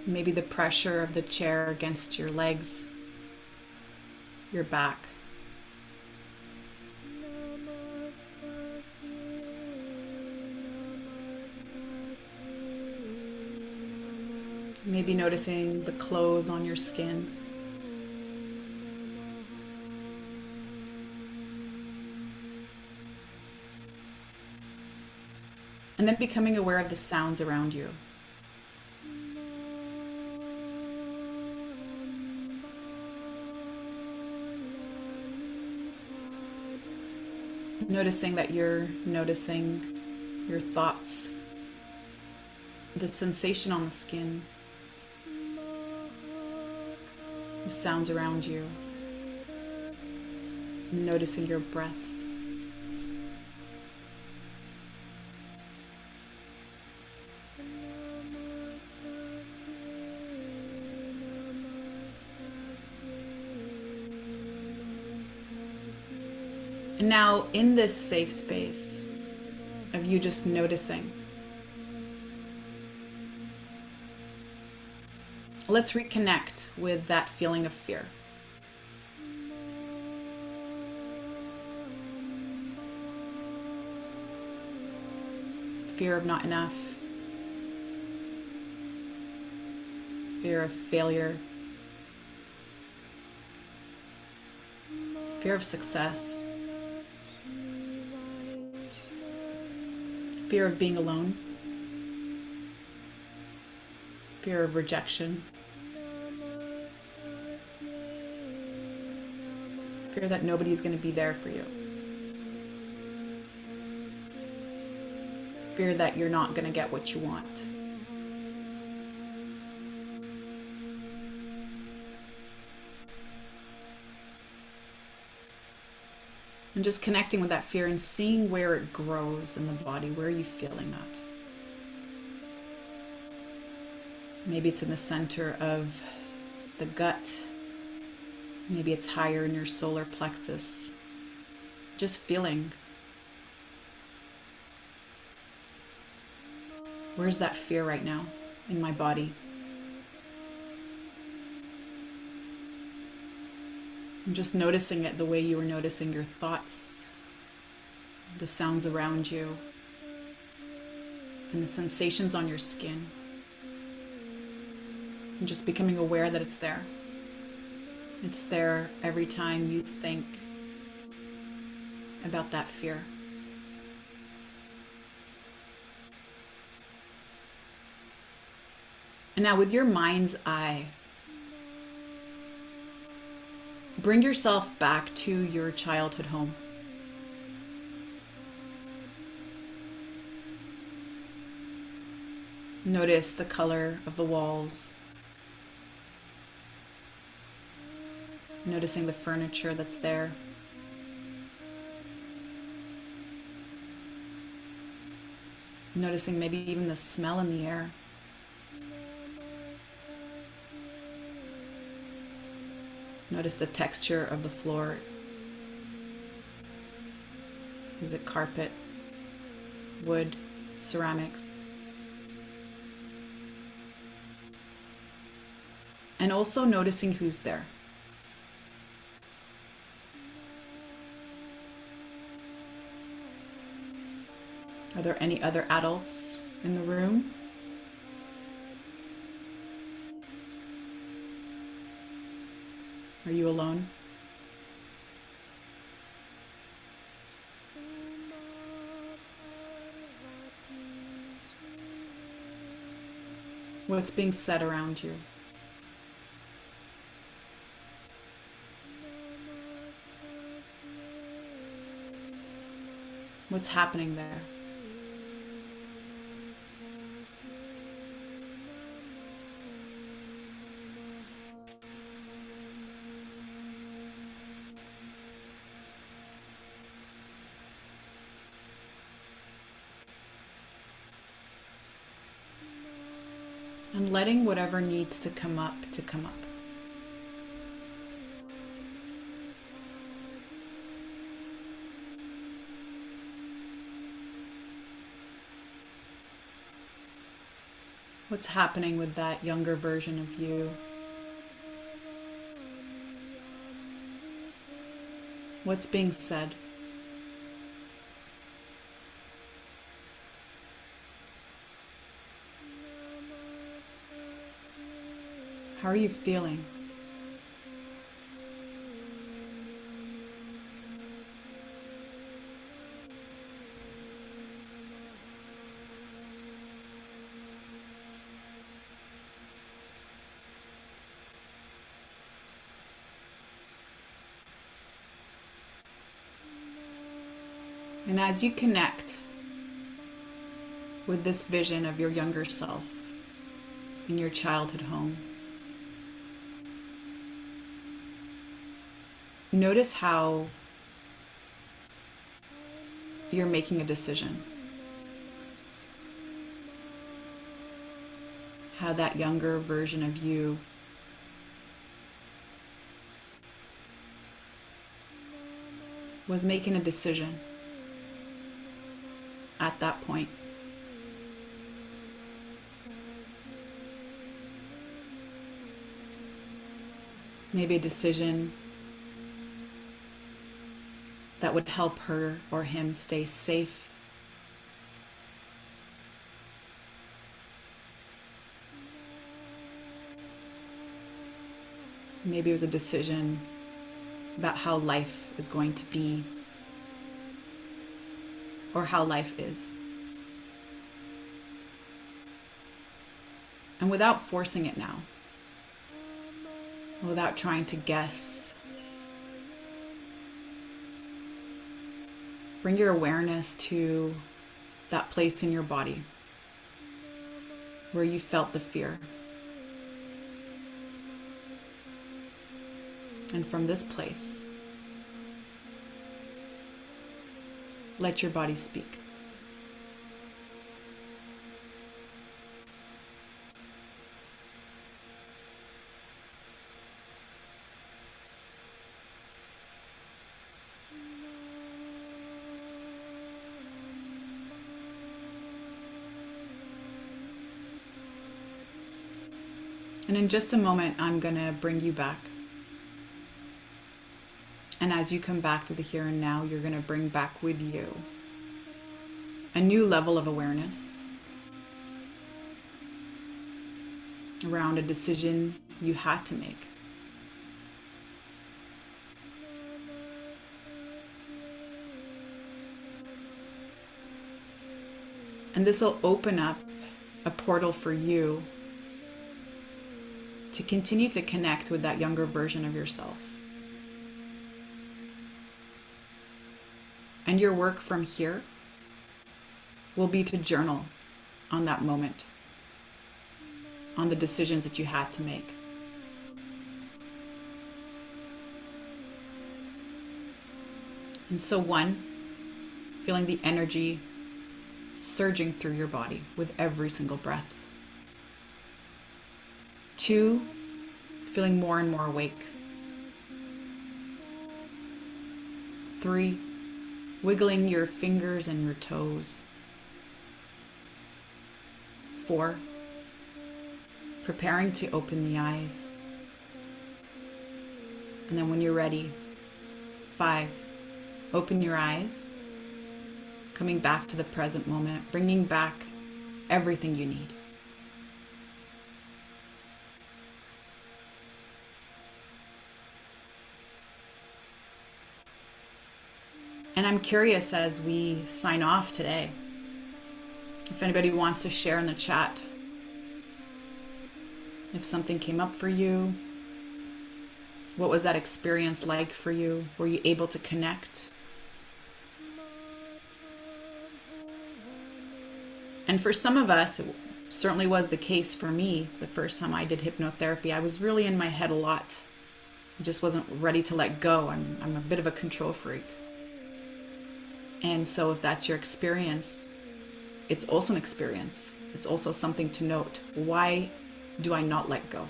A: Maybe the pressure of the chair against your legs, your back. Maybe noticing the clothes on your skin. And then becoming aware of the sounds around you. Noticing that you're noticing your thoughts, the sensation on the skin, the sounds around you, noticing your breath. And now in this safe space of you just noticing, let's reconnect with that feeling of fear. Fear of not enough. Fear of failure. Fear of success. Fear of being alone. Fear of rejection. Fear that nobody's going to be there for you. Fear that you're not going to get what you want. And just connecting with that fear and seeing where it grows in the body. Where are you feeling that? Maybe it's in the center of the gut. Maybe it's higher in your solar plexus. Just feeling. Where's that fear right now in my body? And just noticing it the way you were noticing your thoughts, the sounds around you, and the sensations on your skin. And just becoming aware that it's there. It's there every time you think about that fear. And now with your mind's eye, bring yourself back to your childhood home. Notice the color of the walls. Noticing the furniture that's there. Noticing maybe even the smell in the air. Notice the texture of the floor. Is it carpet, wood, ceramics? And also noticing who's there. Are there any other adults in the room? Are you alone? What's being said around you? What's happening there? And letting whatever needs to come up to come up. What's happening with that younger version of you? What's being said? How are you feeling? And as you connect with this vision of your younger self in your childhood home, notice how you're making a decision. How that younger version of you was making a decision at that point. Maybe a decision that would help her or him stay safe. Maybe it was a decision about how life is going to be, or how life is. And without forcing it now, without trying to guess, bring your awareness to that place in your body where you felt the fear. And from this place, let your body speak. And in just a moment, I'm going to bring you back. And as you come back to the here and now, you're going to bring back with you a new level of awareness around a decision you had to make. And this will open up a portal for you to continue to connect with that younger version of yourself. And your work from here will be to journal on that moment, on the decisions that you had to make. And so 1, feeling the energy surging through your body with every single breath. 2, feeling more and more awake. 3, wiggling your fingers and your toes. 4, preparing to open the eyes. And then when you're ready, 5, open your eyes, coming back to the present moment, bringing back everything you need. And I'm curious as we sign off today, if anybody wants to share in the chat, if something came up for you, what was that experience like for you? Were you able to connect? And for some of us, it certainly was the case for me. The first time I did hypnotherapy, I was really in my head a lot. I just wasn't ready to let go. I'm a bit of a control freak. And so if that's your experience, it's also an experience. It's also something to note. Why do I not let go?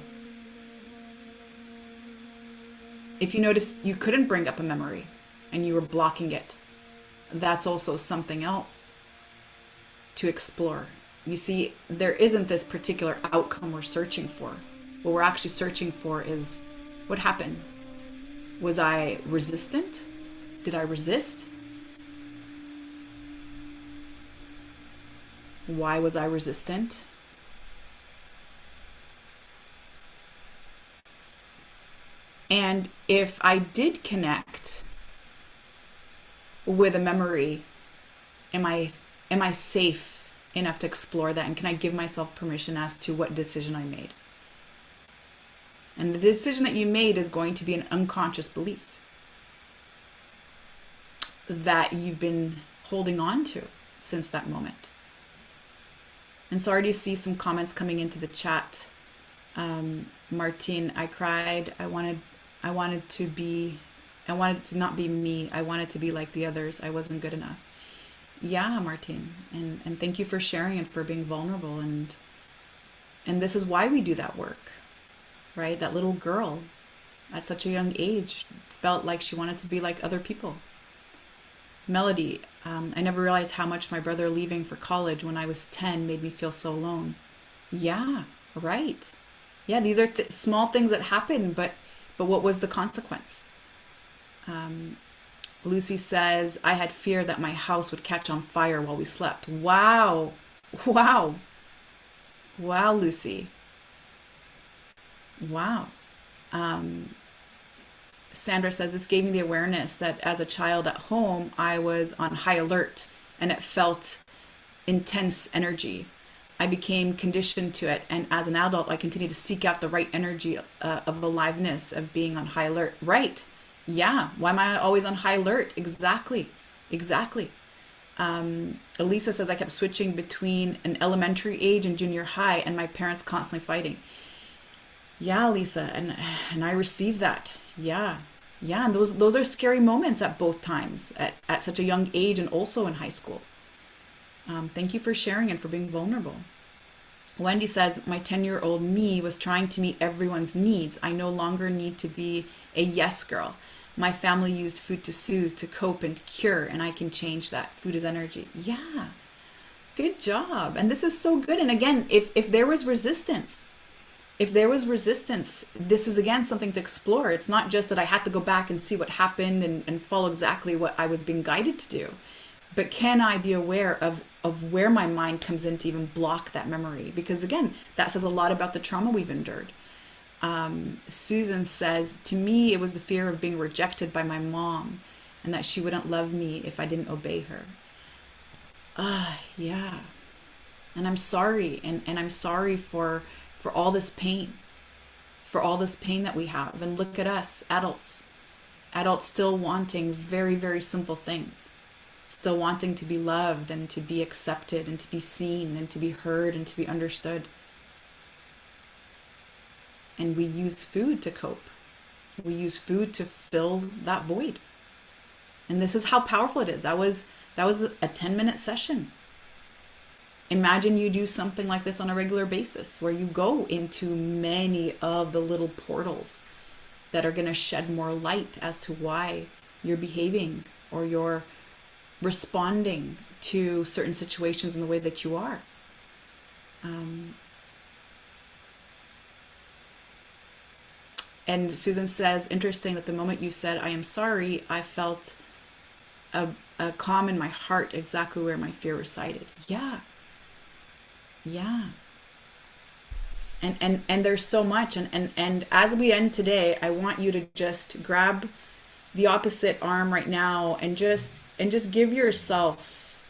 A: If you notice you couldn't bring up a memory and you were blocking it, that's also something else to explore. You see, there isn't this particular outcome we're searching for. What we're actually searching for is what happened. Was I resistant? Did I resist? Why was I resistant? And if I did connect with a memory, am I safe enough to explore that? And can I give myself permission as to what decision I made? And the decision that you made is going to be an unconscious belief that you've been holding on to since that moment. And so I already see some comments coming into the chat. Martine, I cried. I wanted to not be me. I wanted to be like the others. I wasn't good enough. Yeah, Martine. And thank you for sharing and for being vulnerable. And this is why we do that work, right? That little girl at such a young age felt like she wanted to be like other people. Melody, I never realized how much my brother leaving for college when I was 10 made me feel so alone. Yeah, right. Yeah, these are small things that happen, but what was the consequence? Lucy says, I had fear that my house would catch on fire while we slept. Wow. Wow. Wow, Lucy. Wow. Sandra says, this gave me the awareness that as a child at home, I was on high alert and it felt intense energy. I became conditioned to it. And as an adult, I continue to seek out the right energy of aliveness, of being on high alert. Right. Yeah. Why am I always on high alert? Exactly. Elisa says, I kept switching between an elementary age and junior high and my parents constantly fighting. Yeah, Lisa. And I received that. Yeah. Yeah, and those are scary moments at both times, at such a young age and also in high school. Thank you for sharing and for being vulnerable. Wendy says, my 10-year-old me was trying to meet everyone's needs. I no longer need to be a yes girl. My family used food to soothe, to cope, and cure, and I can change that. Food is energy. Yeah, good job. And this is so good. And again, if there was resistance, this is again something to explore. It's not just that I had to go back and see what happened and follow exactly what I was being guided to do. But can I be aware of where my mind comes in to even block that memory? Because again, that says a lot about the trauma we've endured. Susan says, to me, it was the fear of being rejected by my mom and that she wouldn't love me if I didn't obey her. Yeah. And I'm sorry. And I'm sorry for all this pain, that we have. And look at us, adults still wanting very, very simple things. Still wanting to be loved and to be accepted and to be seen and to be heard and to be understood. And we use food to cope. We use food to fill that void. And this is how powerful it is. That was a 10-minute session. Imagine you do something like this on a regular basis, where you go into many of the little portals that are going to shed more light as to why you're behaving or you're responding to certain situations in the way that you are. And Susan says, interesting that the moment you said, I am sorry, I felt a calm in my heart, exactly where my fear resided. Yeah. And there's so much. And as we end today, I want you to just grab the opposite arm right now and just give yourself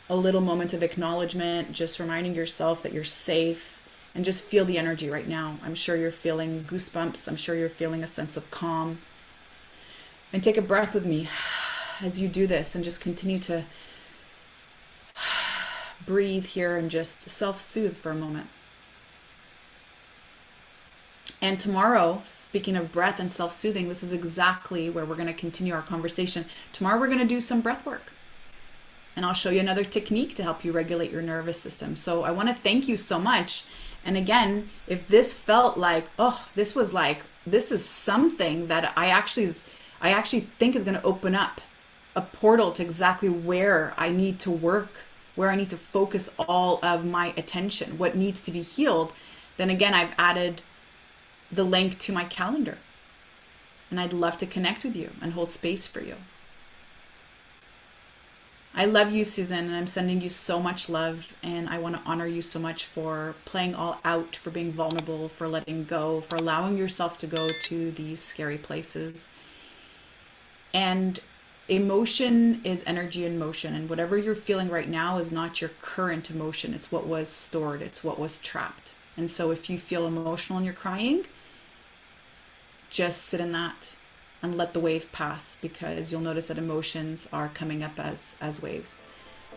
A: a little moment of acknowledgement, just reminding yourself that you're safe, and just feel the energy right now. I'm sure you're feeling goosebumps. I'm sure you're feeling a sense of calm. And take a breath with me as you do this, and just continue to breathe here and just self-soothe for a moment. And tomorrow, speaking of breath and self-soothing, this is exactly where we're going to continue our conversation. Tomorrow we're going to do some breath work. And I'll show you another technique to help you regulate your nervous system. So I want to thank you so much. And again, if this felt like, this is something that I actually think is going to open up a portal to exactly where I need to work, where I need to focus all of my attention, what needs to be healed, then again, I've added the link to my calendar. And I'd love to connect with you and hold space for you. I love you, Susan, and I'm sending you so much love. And I want to honor you so much for playing all out, for being vulnerable, for letting go, for allowing yourself to go to these scary places. And emotion is energy in motion. And whatever you're feeling right now is not your current emotion. It's what was stored. It's what was trapped. And so if you feel emotional and you're crying, just sit in that and let the wave pass, because you'll notice that emotions are coming up as waves.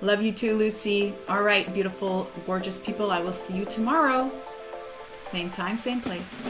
A: Love you too, Lucy. All right, beautiful, gorgeous people. I will see you tomorrow. Same time, same place.